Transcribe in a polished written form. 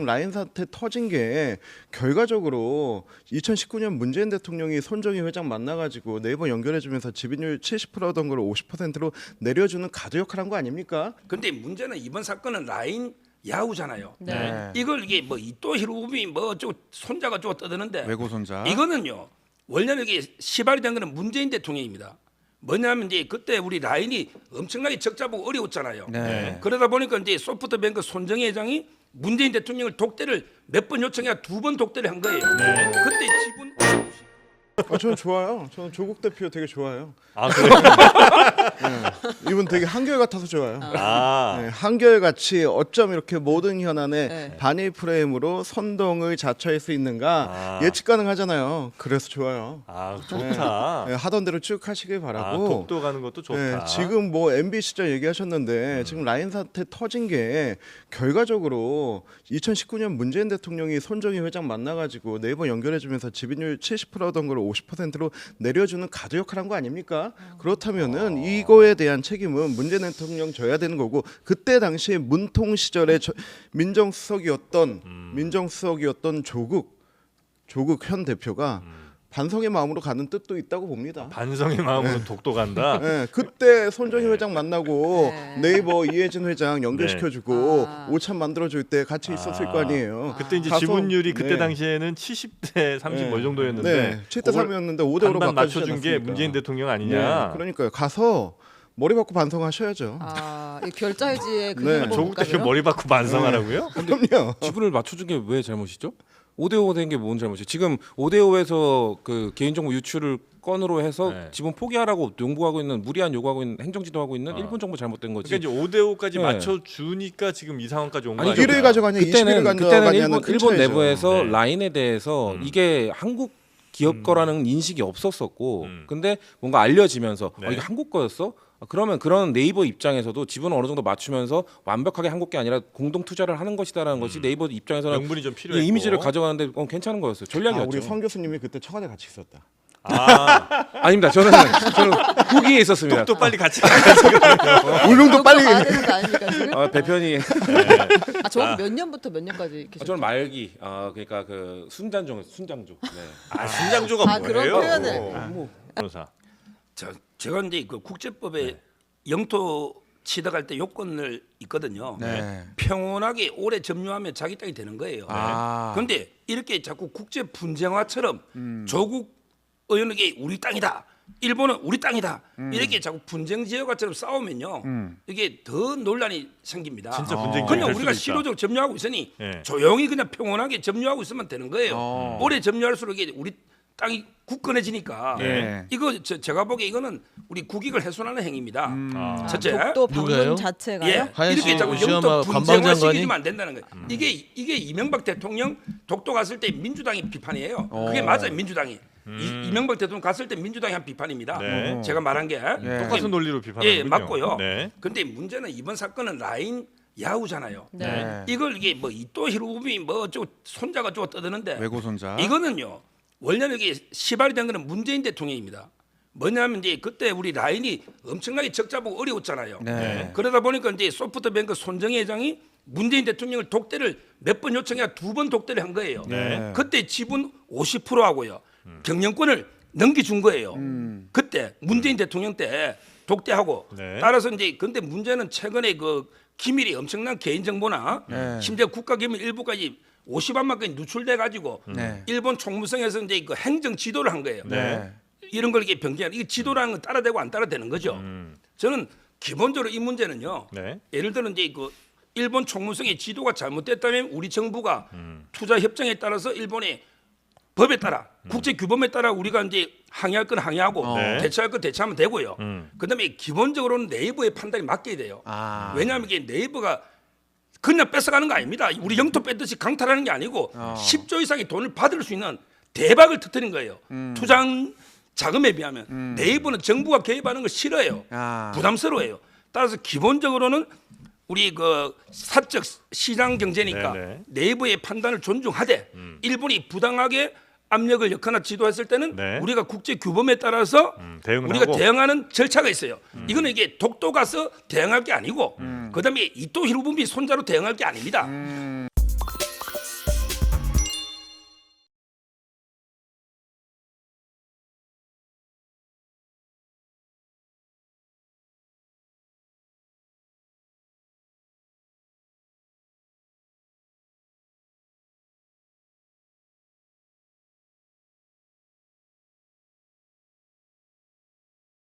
라인 사태 터진 게 결과적으로 2019년 문재인 대통령이 손정희 회장 만나가지고 네이버 연결해주면서 지분율 70%던 걸 50%로 내려주는 가드 역할한 거 아닙니까? 근데 문제는 이번 사건은 라인 야후잖아요. 네. 이걸 이게 뭐 이또 히로부미 뭐 어쩌고 손자가 쩌고 떠드는데 외고 손자. 이거는요 원래는 이게 시발이 된 거는 문재인 대통령입니다. 뭐냐면 이제 그때 우리 라인이 엄청나게 적자 보고 어려웠잖아요. 네. 그러다 보니까 이제 소프트뱅크 손정희 회장이 문재인 대통령을 독대를 몇 번 요청해야 2번 독대를 한 거예요. 그때 지분 저는 좋아요. 저는 조국 대표 되게 좋아요. 아 그래? 이분 되게 한결같아서 좋아요. 아 네, 한결같이 어쩜 이렇게 모든 현안에 네. 반일 프레임으로 선동을 자처할 수 있는가 아. 예측 가능하잖아요. 그래서 좋아요. 아 좋다. 네, 하던 대로 쭉 하시길 아 바라고. 독도 가는 것도 좋다. 네, 지금 뭐 MB 시절 얘기하셨는데 지금 라인 사태 터진 게 결과적으로 2019년 문재인 대통령이 손정희 회장 만나가지고 네이버 연결해주면서 지분율 70%던 걸 50%로 내려주는 가드 역할한 거 아닙니까? 그렇다면은 이거에 대한 책임은 문재인 대통령 져야 되는 거고 그때 당시에 문통 시절에 민정수석이었던 조국 현 대표가 반성의 마음으로 가는 뜻도 있다고 봅니다. 반성의 마음으로 독도 간다. 네, 그때 손정희 회장 만나고 네이버 이혜진 회장 연결시켜주고 아. 5천 만들어줄 때 같이 있었을 거 아니에요. 그때 이제 가서- 지분율이 그때 네. 당시에는 70대 30 네. 뭐 정도였는데 네, 7대 3이었는데 5대 5로 반반 바꿔주지 맞춰준 게 않았습니까? 문재인 대통령 아니냐. 네, 그러니까요. 가서 머리 받고 반성하셔야죠. 아, 이 결자해지의 그 네. 행보 조국 대표 국가죠? 머리 받고 반성하라고요? 그럼요. 지분을 맞춰준 게 왜 잘못이죠? 5대5 된 게 뭔 잘못이죠? 지금 5대5에서 그 개인정보 유출을 건으로 해서 네. 지분 포기하라고 용부하고 있는 무리한 요구하고 있는 행정지도하고 있는 아. 일본 정부 잘못된 거지. 그러니까 이제 5대 5까지 네. 맞춰주니까 지금 이 상황까지 온 거 아니, 아니에요? 1을 가져가냐 20을 가져가냐는 일본, 큰 일본 차이죠. 내부에서 네. 라인에 대해서 이게 한국 기업 거라는 인식이 없었었고 근데 뭔가 알려지면서 네. 이게 한국 거였어? 그러면 그런 네이버 입장에서도 지분을 어느 정도 맞추면서 완벽하게 한국 게 아니라 공동 투자를 하는 것이다라는 것이 네이버 입장에서는 명분이 좀 이 필요했고. 이미지를 가져가는데 괜찮은 거였어요. 전략이었죠. 우리 성 교수님이 그때 청와대 같이 있었다. 아 아닙니다. 저는 후기에 있었습니다. 또 빨리 같이 울릉도 빨리 가야 되는 거 아닙니까 지금? 배편이 아, 저몇 년부터 몇 년까지 계셨어요? 저는 말기 그러니까 그 순장조. 네. 아 신장조가 아, 뭐예요? 그런 표현을. 뭐 변호사. 제가 이제 그 국제법에 영토 취득할 때 요건을 있거든요. 네. 평온하게 오래 점유하면 자기 땅이 되는 거예요. 아. 그런데 이렇게 자꾸 국제 분쟁화처럼 조국 의원에게 우리 땅이다. 일본은 우리 땅이다. 이렇게 자꾸 분쟁 지역화처럼 싸우면요. 이게 더 논란이 생깁니다. 진짜 분쟁이 그냥 될 우리가 수도 있다. 실효적으로 점유하고 있으니 네. 조용히 그냥 평온하게 점유하고 있으면 되는 거예요. 오래 점유할수록 이게 우리 땅이 굳건해지니까 네. 이거 제가 보기에 이거는 우리 국익을 훼손하는 행위입니다. 아, 첫째, 독도 방문 누가요? 자체가요? 예, 하야시 이렇게 자꾸 영토 오시야마 분쟁화 관방장관이? 시키면 안 된다는 거예요. 이게 이명박 대통령 독도 갔을 때 민주당이 비판이에요. 그게 맞아요, 민주당이. 이명박 대통령 갔을 때 민주당이 한 비판입니다. 네. 제가 말한 게 똑같은 논리로 비판하는군요. 예, 맞고요. 네. 근데 문제는 이번 사건은 라인 야후잖아요. 네. 이걸 이게 뭐 이또 히로부미 뭐 어쩌고 손자가 쩌고 떠드는데 외고 손자. 이거는요 원래는 이게 시발이 된 거는 문재인 대통령입니다. 뭐냐면 이제 그때 우리 라인이 엄청나게 적자 보고 어려웠잖아요. 네. 그러다 보니까 이제 소프트뱅크 손정희 회장이 문재인 대통령을 독대를 몇 번 요청해야 2번 독대를 한 거예요. 네. 그때 지분 50% 하고요. 경영권을 넘겨준 거예요. 그때 문재인 대통령 때 독대하고 네. 따라서 이제 근데 문제는 최근에 그 기밀이 엄청난 개인 정보나 심지어 국가 기밀 일부까지 50안만까지 누출돼 가지고 네. 일본 총무성에서 이제 그 행정 지도를 한 거예요. 네. 이런 걸 이게 변경한 이게 지도라는 건 따라되고 안 따라되는 거죠. 저는 기본적으로 이 문제는요. 네. 예를 들어 이제 그 일본 총무성의 지도가 잘못됐다면 우리 정부가 투자 협정에 따라서 일본의 법에 따라 국제 규범에 따라 우리가 이제 항의할 건 항의하고 네. 대처할 건 대처하면 되고요. 그다음에 기본적으로는 네이버의 판단이 맡겨야 돼요. 아. 왜냐하면 이게 네이버가 그냥 뺏어가는 거 아닙니다. 우리 영토 뺐듯이 강탈하는 게 아니고 10조 이상의 돈을 받을 수 있는 대박을 터뜨린 거예요. 투자한 자금에 비하면 네이버는 정부가 개입하는 걸 싫어해요. 아. 부담스러워해요. 따라서 기본적으로는 우리 그 사적 시장 경제니까 네네. 네이버의 판단을 존중하되 일본이 부당하게 압력을 넣거나 지도했을 때는 네. 우리가 국제 규범에 따라서 대응을 우리가 하고. 대응하는 절차가 있어요. 이거는 이게 독도 가서 대응할 게 아니고 그다음에 이토 히로부미 손자로 대응할 게 아닙니다.